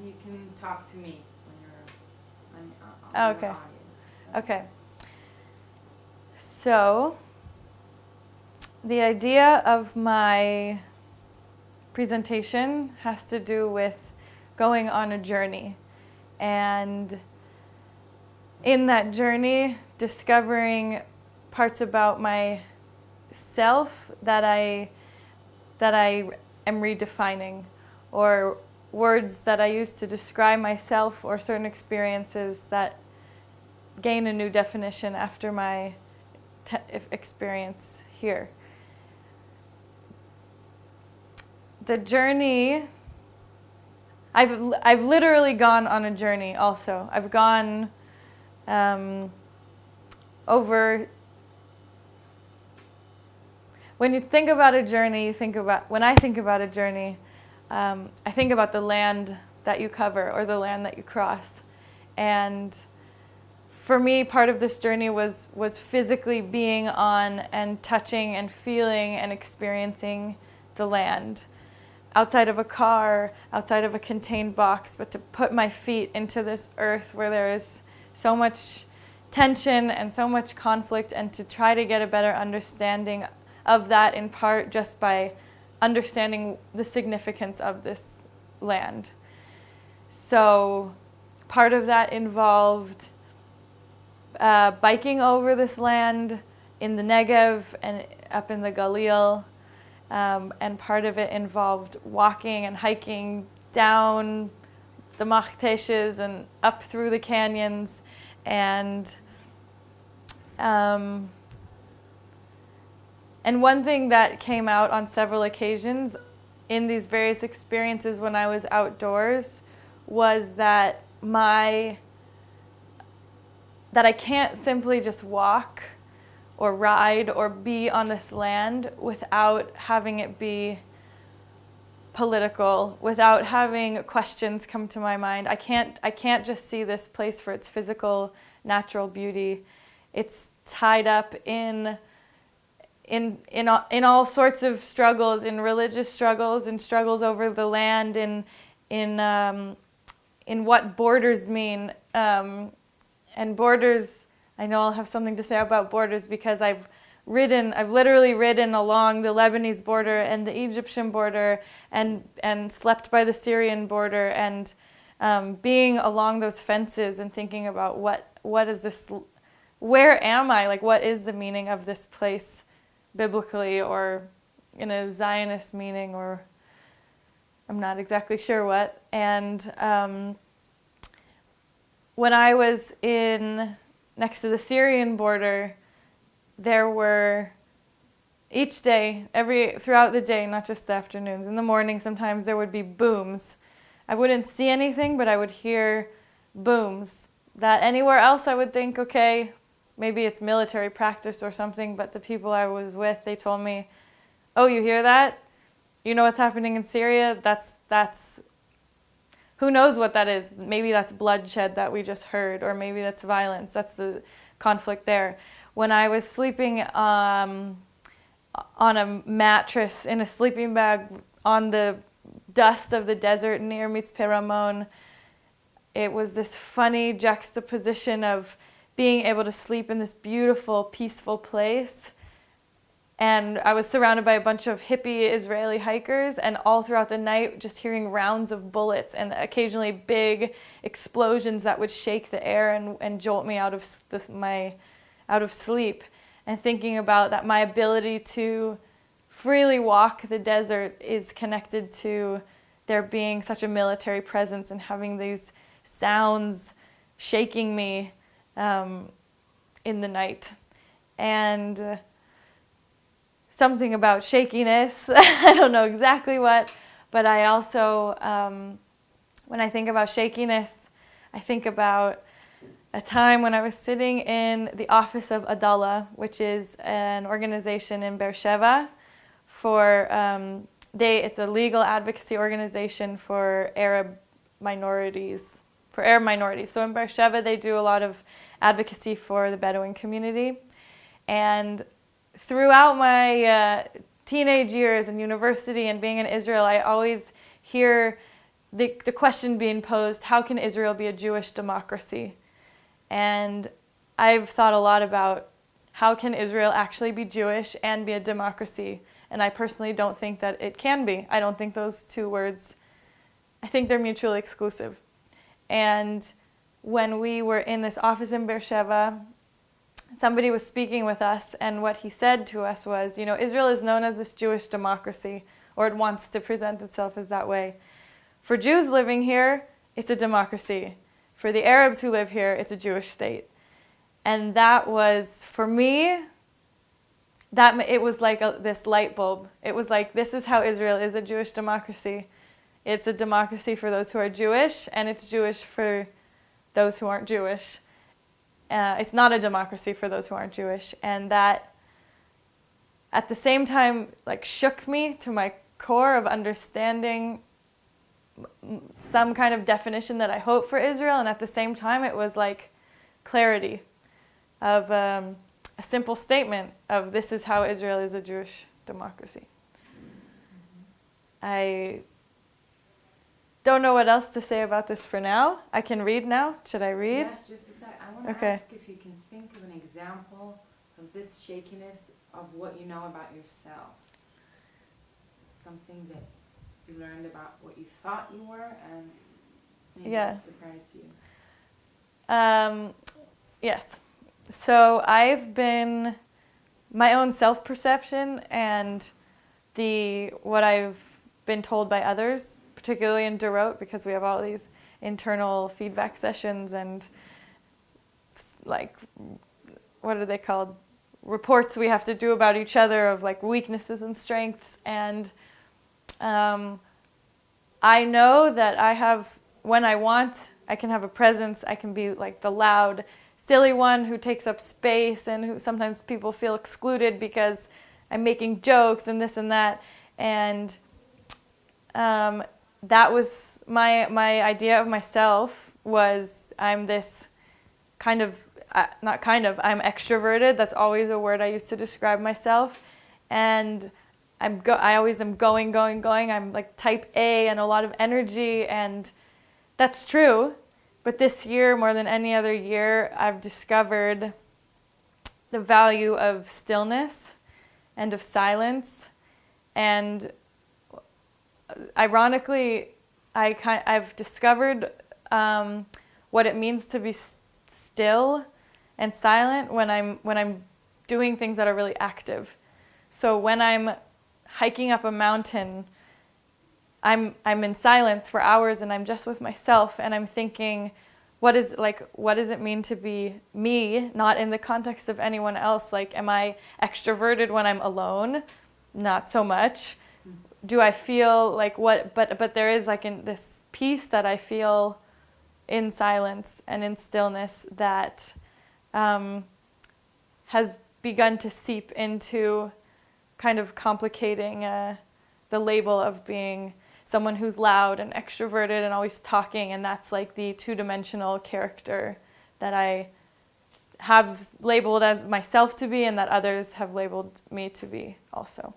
you can talk to me when you're Oh, your okay. audience. So. Okay. So, the idea of my presentation has to do with going on a journey. And in that journey, discovering parts about myself that I am redefining, or words that I use to describe myself or certain experiences that gain a new definition after my experience here. The journey, I've literally gone on a journey also. I've gone over. When you think about a journey, when I think about a journey, I think about the land that you cover or the land that you cross. And for me, part of this journey was physically being on and touching and feeling and experiencing the land. Outside of a car, outside of a contained box, but to put my feet into this earth where there is so much tension and so much conflict, and to try to get a better understanding of that, in part just by understanding the significance of this land. So part of that involved biking over this land in the Negev and up in the Galil. And part of it involved walking and hiking down the Makhteshes and up through the canyons. And one thing that came out on several occasions in these various experiences when I was outdoors was that I can't simply just walk or ride or be on this land without having it be political, without having questions come to my mind. I can't just see this place for its physical, natural beauty. It's tied up in all sorts of struggles, in religious struggles, in struggles over the land, in what borders mean, and borders. I know I'll have something to say about borders because I've literally ridden along the Lebanese border and the Egyptian border and slept by the Syrian border, and being along those fences and thinking about what is this, where am I? Like, what is the meaning of this place biblically, or in a Zionist meaning, or I'm not exactly sure what. And when I was next to the Syrian border, there were each day, throughout the day, not just the afternoons, in the morning sometimes there would be booms. I wouldn't see anything, but I would hear booms that anywhere else I would think, okay, maybe it's military practice or something, but the people I was with, they told me, oh, you hear that? You know what's happening in Syria? That's who knows what that is? Maybe that's bloodshed that we just heard, or maybe that's violence. That's the conflict there. When I was sleeping on a mattress in a sleeping bag on the dust of the desert near Mitzpe Ramon, it was this funny juxtaposition of being able to sleep in this beautiful, peaceful place. And I was surrounded by a bunch of hippie Israeli hikers, and all throughout the night just hearing rounds of bullets and occasionally big explosions that would shake the air and jolt me out of sleep. And thinking about that my ability to freely walk the desert is connected to there being such a military presence and having these sounds shaking me in the night. And something about shakiness. I don't know exactly what, but I also, when I think about shakiness, I think about a time when I was sitting in the office of Adala, which is an organization in Beersheba it's a legal advocacy organization for Arab minorities. So in Beersheba, they do a lot of advocacy for the Bedouin community. And throughout my teenage years and university and being in Israel, I always hear the question being posed, how can Israel be a Jewish democracy? And I've thought a lot about how can Israel actually be Jewish and be a democracy? And I personally don't think that it can be. I don't think those two words, I think they're mutually exclusive. And when we were in this office in Beersheba, somebody was speaking with us, and what he said to us was, you know, Israel is known as this Jewish democracy, or it wants to present itself as that way. For Jews living here, it's a democracy. For the Arabs who live here, it's a Jewish state. And that was, for me, it was like this light bulb. It was like, this is how Israel is a Jewish democracy. It's a democracy for those who are Jewish, and it's Jewish for those who aren't Jewish. It's not a democracy for those who aren't Jewish. And that, at the same time, like shook me to my core of understanding some kind of definition that I hope for Israel. And at the same time, it was like clarity of a simple statement of this is how Israel is a Jewish democracy. I don't know what else to say about this for now. I can read now. Should I read? Yes, just a sec. I want to Okay. ask if you can think of an example of this shakiness of what you know about yourself. Something that you learned about what you thought you were and maybe Yeah. it surprised you. Yes. So I've been, my own self-perception and what I've been told by others, particularly in Dorot, because we have all these internal feedback sessions and like, what are they called? Reports we have to do about each other of like weaknesses and strengths. And I know that I have, when I want, I can have a presence. I can be like the loud, silly one who takes up space and who sometimes people feel excluded because I'm making jokes and this and that. And that was my idea of myself, was I'm this kind of, I'm extroverted. That's always a word I use to describe myself. And I always am going. I'm like type A and a lot of energy, and that's true. But this year, more than any other year, I've discovered the value of stillness and of silence. And ironically, I've discovered what it means to be still and silent when I'm doing things that are really active. So when I'm hiking up a mountain, I'm in silence for hours and I'm just with myself and I'm thinking, what does it mean to be me, not in the context of anyone else? Like, am I extroverted when I'm alone? Not so much. Do I feel like what, but there is like in this peace that I feel in silence and in stillness that has begun to seep into kind of complicating the label of being someone who's loud and extroverted and always talking, and that's like the two-dimensional character that I have labeled as myself to be and that others have labeled me to be also.